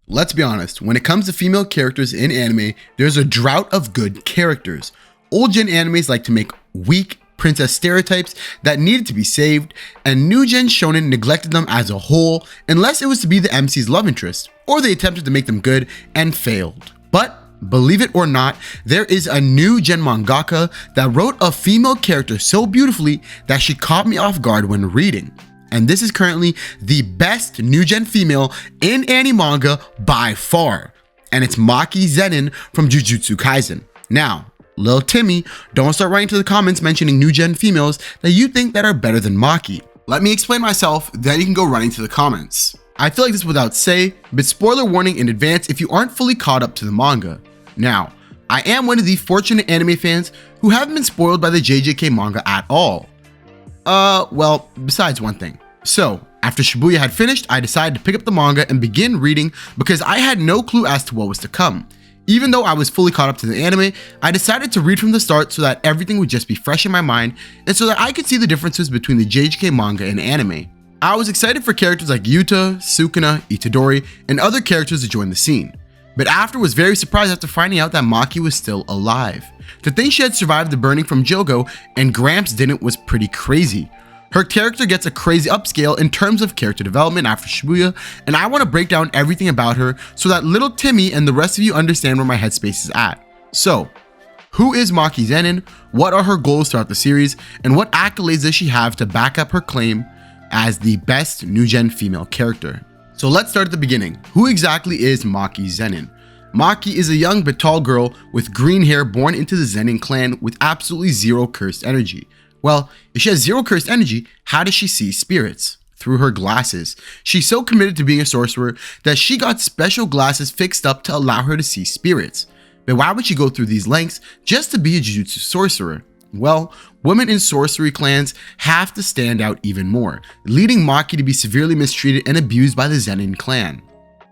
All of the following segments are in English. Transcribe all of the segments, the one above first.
Let's be honest, when it comes to female characters in anime, there's a drought of good characters. Old gen animes like to make weak princess stereotypes that needed to be saved, and new gen shonen neglected them as a whole unless it was to be the MC's love interest, or they attempted to make them good and failed. But believe it or not, there is a new gen mangaka that wrote a female character so beautifully that she caught me off guard when reading. And this is currently the best new gen female in anime manga by far. And it's Maki Zenin from Jujutsu Kaisen. Now, Lil Timmy, don't start writing to the comments mentioning new gen females that you think that are better than Maki. Let me explain myself, then you can go running to the comments. I feel like this without say, but spoiler warning in advance if you aren't fully caught up to the manga. Now, I am one of the fortunate anime fans who haven't been spoiled by the JJK manga at all. Well, besides one thing. So, after Shibuya had finished, I decided to pick up the manga and begin reading because I had no clue as to what was to come. Even though I was fully caught up to the anime, I decided to read from the start so that everything would just be fresh in my mind and so that I could see the differences between the JJK manga and anime. I was excited for characters like Yuta, Sukuna, Itadori, and other characters to join the scene. But after was very surprised after finding out that Maki was still alive. To think she had survived the burning from Jogo and Gramps didn't was pretty crazy. Her character gets a crazy upscale in terms of character development after Shibuya, and I want to break down everything about her so that little Timmy and the rest of you understand where my headspace is at. So, who is Maki Zenin? What are her goals throughout the series? And what accolades does she have to back up her claim as the best new gen female character? So let's start at the beginning. Who exactly is Maki Zenin? Maki is a young but tall girl with green hair born into the Zenin clan with absolutely zero cursed energy. Well, if she has zero cursed energy, how does she see spirits? Through her glasses. She's so committed to being a sorcerer that she got special glasses fixed up to allow her to see spirits. But why would she go through these lengths just to be a Jujutsu sorcerer? Well, women in sorcery clans have to stand out even more, leading Maki to be severely mistreated and abused by the Zenin clan,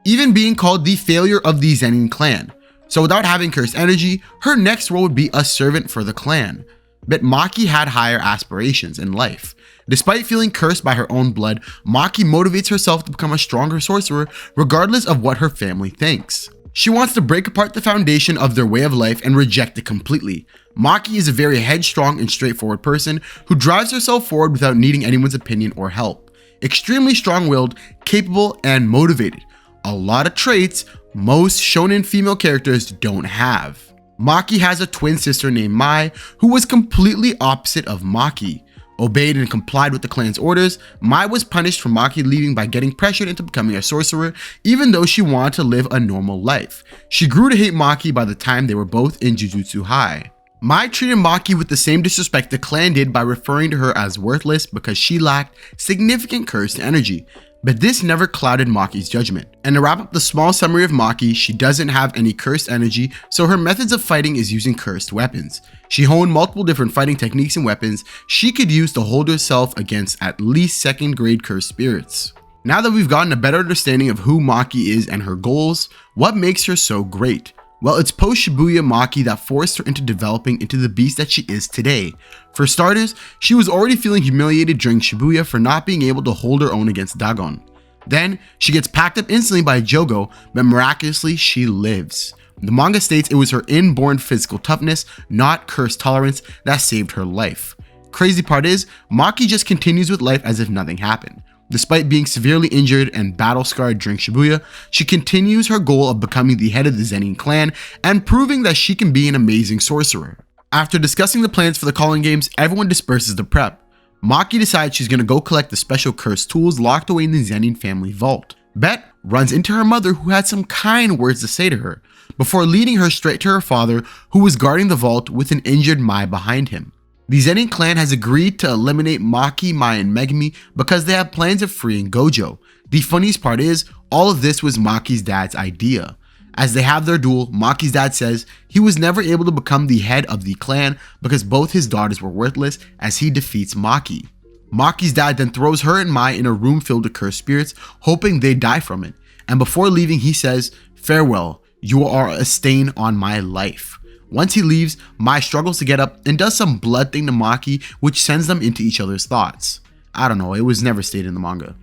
even being called the failure of the Zenin clan. So without having cursed energy, her next role would be a servant for the clan. But Maki had higher aspirations in life. Despite feeling cursed by her own blood, Maki motivates herself to become a stronger sorcerer regardless of what her family thinks. She wants to break apart the foundation of their way of life and reject it completely. Maki is a very headstrong and straightforward person who drives herself forward without needing anyone's opinion or help. Extremely strong-willed, capable, and motivated. A lot of traits most shonen female characters don't have. Maki has a twin sister named Mai, who was completely opposite of Maki. Obeyed and complied with the clan's orders, Mai was punished for Maki leaving by getting pressured into becoming a sorcerer, even though she wanted to live a normal life. She grew to hate Maki by the time they were both in Jujutsu High. Mai treated Maki with the same disrespect the clan did by referring to her as worthless because she lacked significant cursed energy. But this never clouded Maki's judgment. And to wrap up the small summary of Maki, she doesn't have any cursed energy, so her methods of fighting is using cursed weapons. She honed multiple different fighting techniques and weapons she could use to hold herself against at least second grade cursed spirits. Now that we've gotten a better understanding of who Maki is and her goals, what makes her so great? Well, it's post-Shibuya Maki that forced her into developing into the beast that she is today. For starters, she was already feeling humiliated during Shibuya for not being able to hold her own against Dagon. Then, she gets packed up instantly by Jogo, but miraculously, she lives. The manga states it was her inborn physical toughness, not curse tolerance, that saved her life. Crazy part is, Maki just continues with life as if nothing happened. Despite being severely injured and battle-scarred during Shibuya, she continues her goal of becoming the head of the Zenin clan and proving that she can be an amazing sorcerer. After discussing the plans for the calling games, everyone disperses to prep. Maki decides she's gonna go collect the special cursed tools locked away in the Zenin family vault. Bet runs into her mother, who had some kind words to say to her, before leading her straight to her father, who was guarding the vault with an injured Mai behind him. The Zenin clan has agreed to eliminate Maki, Mai, and Megumi because they have plans of freeing Gojo. The funniest part is, all of this was Maki's dad's idea. As they have their duel, Maki's dad says he was never able to become the head of the clan because both his daughters were worthless as he defeats Maki. Maki's dad then throws her and Mai in a room filled with cursed spirits, hoping they die from it. And before leaving, he says, "Farewell, you are a stain on my life." Once he leaves, Mai struggles to get up and does some blood thing to Maki, which sends them into each other's thoughts. I don't know, it was never stated in the manga.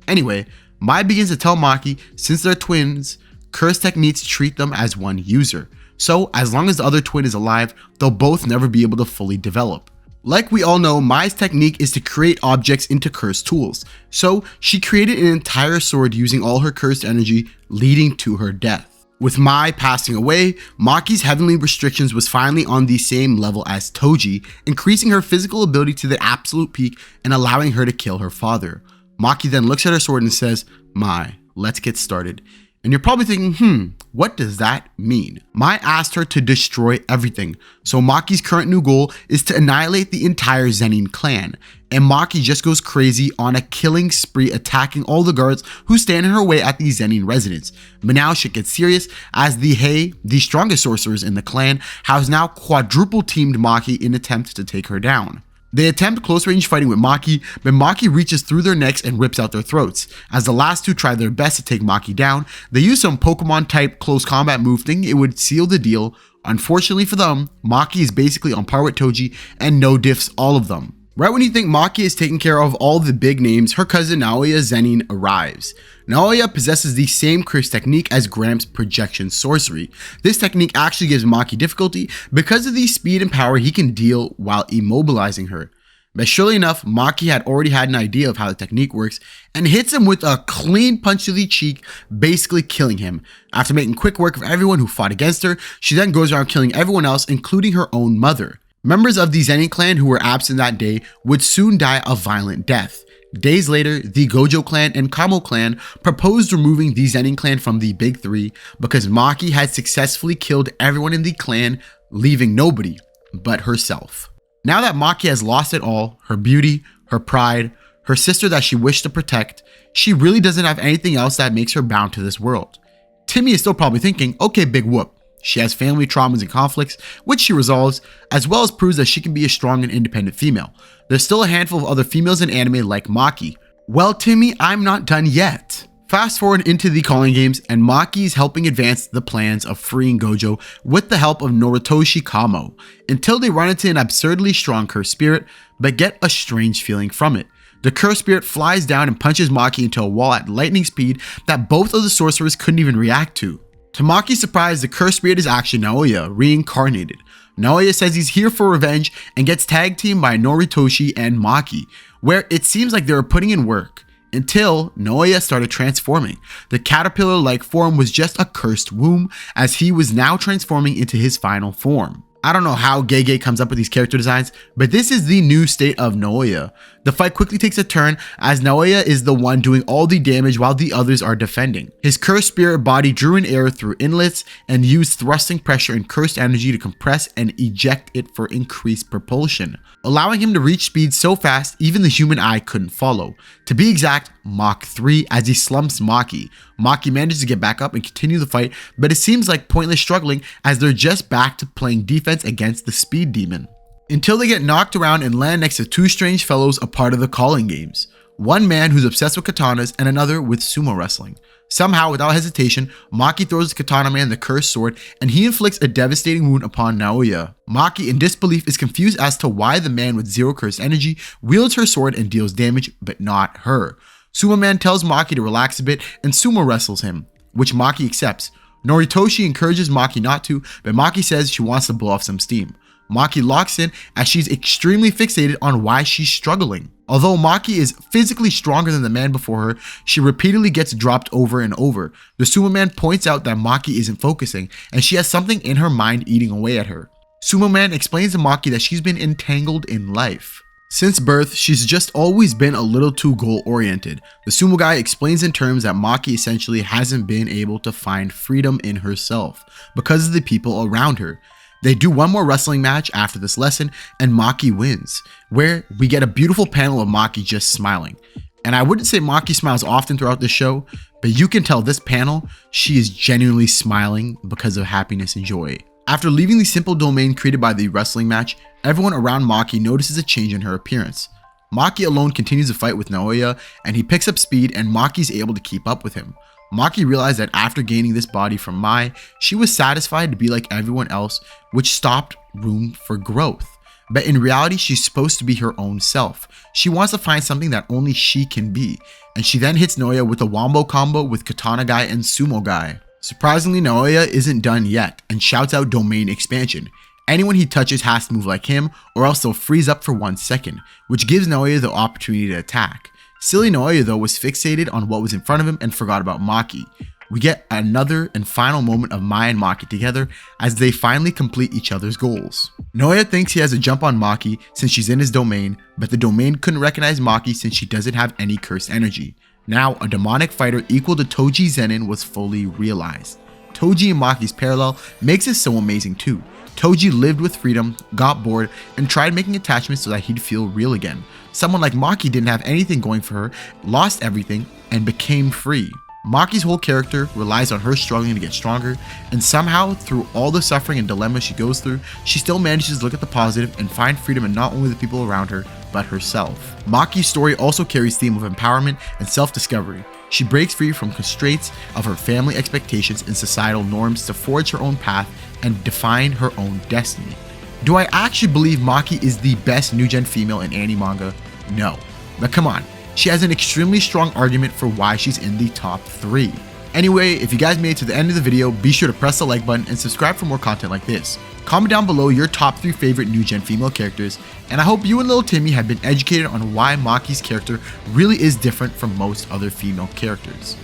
Anyway, Mai begins to tell Maki, since they're twins, curse techniques treat them as one user. So as long as the other twin is alive, they'll both never be able to fully develop. Like we all know, Mai's technique is to create objects into cursed tools. So she created an entire sword using all her cursed energy, leading to her death. With Mai passing away, Maki's heavenly restrictions was finally on the same level as Toji, increasing her physical ability to the absolute peak and allowing her to kill her father. Maki then looks at her sword and says, "Mai, let's get started." And you're probably thinking, what does that mean? Mai asked her to destroy everything. So Maki's current new goal is to annihilate the entire Zenin clan. And Maki just goes crazy on a killing spree, attacking all the guards who stand in her way at the Zenin residence. But now shit gets serious as the Hei, the strongest sorcerers in the clan, has now quadruple teamed Maki in attempt to take her down. They attempt close range fighting with Maki, but Maki reaches through their necks and rips out their throats. As the last two try their best to take Maki down, they use some Pokemon type close combat move thinking it would seal the deal. Unfortunately for them, Maki is basically on par with Toji and no diffs all of them. Right when you think Maki is taking care of all the big names, her cousin Naoya Zenin arrives. Naoya possesses the same curse technique as Gramps' projection sorcery. This technique actually gives Maki difficulty because of the speed and power he can deal while immobilizing her. But surely enough, Maki had already had an idea of how the technique works and hits him with a clean punch to the cheek, basically killing him. After making quick work of everyone who fought against her, she then goes around killing everyone else, including her own mother. Members of the Zenin clan who were absent that day would soon die a violent death. Days later, the Gojo clan and Kamo clan proposed removing the Zenin clan from the Big Three because Maki had successfully killed everyone in the clan, leaving nobody but herself. Now that Maki has lost it all, her beauty, her pride, her sister that she wished to protect, she really doesn't have anything else that makes her bound to this world. Timmy is still probably thinking, okay, big whoop. She has family traumas and conflicts, which she resolves, as well as proves that she can be a strong and independent female. There's still a handful of other females in anime like Maki. Well, Timmy, I'm not done yet. Fast forward into the calling games, and Maki is helping advance the plans of freeing Gojo with the help of Noritoshi Kamo, until they run into an absurdly strong cursed spirit, but get a strange feeling from it. The cursed spirit flies down and punches Maki into a wall at lightning speed that both of the sorcerers couldn't even react to. To Maki's surprise, the cursed spirit is actually Naoya, reincarnated. Naoya says he's here for revenge and gets tag teamed by Noritoshi and Maki, where it seems like they were putting in work, until Naoya started transforming. The caterpillar-like form was just a cursed womb, as he was now transforming into his final form. I don't know how Gege comes up with these character designs, but this is the new state of Naoya. The fight quickly takes a turn as Naoya is the one doing all the damage while the others are defending. His cursed spirit body drew in air through inlets and used thrusting pressure and cursed energy to compress and eject it for increased propulsion, allowing him to reach speeds so fast even the human eye couldn't follow. To be exact, Mach 3 as he slumps Maki. Maki manages to get back up and continue the fight, but it seems like pointless struggling as they're just back to playing defense against the speed demon. Until they get knocked around and land next to two strange fellows a part of the calling games. One man who's obsessed with katanas and another with sumo wrestling. Somehow, without hesitation, Maki throws the katana man the cursed sword and he inflicts a devastating wound upon Naoya. Maki, in disbelief, is confused as to why the man with zero cursed energy wields her sword and deals damage, but not her. Sumo Man tells Maki to relax a bit and sumo wrestles him, which Maki accepts. Noritoshi encourages Maki not to, but Maki says she wants to blow off some steam. Maki locks in as she's extremely fixated on why she's struggling. Although Maki is physically stronger than the man before her, she repeatedly gets dropped over and over. The Sumo Man points out that Maki isn't focusing and she has something in her mind eating away at her. Sumo Man explains to Maki that she's been entangled in life. Since birth, she's just always been a little too goal-oriented. The sumo guy explains in terms that Maki essentially hasn't been able to find freedom in herself because of the people around her. They do one more wrestling match after this lesson and Maki wins, where we get a beautiful panel of Maki just smiling. And I wouldn't say Maki smiles often throughout the show, but you can tell this panel, she is genuinely smiling because of happiness and joy. After leaving the simple domain created by the wrestling match, everyone around Maki notices a change in her appearance. Maki alone continues to fight with Naoya and he picks up speed and Maki's able to keep up with him. Maki realized that after gaining this body from Mai, she was satisfied to be like everyone else, which stopped room for growth. But in reality, she's supposed to be her own self. She wants to find something that only she can be, and she then hits Naoya with a wombo combo with Katana Guy and Sumo Guy. Surprisingly, Naoya isn't done yet and shouts out domain expansion. Anyone he touches has to move like him or else they'll freeze up for 1 second, which gives Naoya the opportunity to attack. Silly Naoya though was fixated on what was in front of him and forgot about Maki. We get another and final moment of Mai and Maki together as they finally complete each other's goals. Naoya thinks he has a jump on Maki since she's in his domain, but the domain couldn't recognize Maki since she doesn't have any cursed energy. Now, a demonic fighter equal to Toji Zenin was fully realized. Toji and Maki's parallel makes this so amazing too. Toji lived with freedom, got bored, and tried making attachments so that he'd feel real again. Someone like Maki didn't have anything going for her, lost everything, and became free. Maki's whole character relies on her struggling to get stronger, and somehow, through all the suffering and dilemma she goes through, she still manages to look at the positive and find freedom in not only the people around her, but herself. Maki's story also carries theme of empowerment and self-discovery. She breaks free from constraints of her family expectations and societal norms to forge her own path and define her own destiny. Do I actually believe Maki is the best new gen female in anime manga? No. But come on. She has an extremely strong argument for why she's in the top 3. Anyway, if you guys made it to the end of the video, be sure to press the like button and subscribe for more content like this. Comment down below your top 3 favorite new gen female characters, and I hope you and little Timmy have been educated on why Maki's character really is different from most other female characters.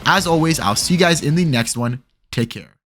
As always, I'll see you guys in the next one. Take care.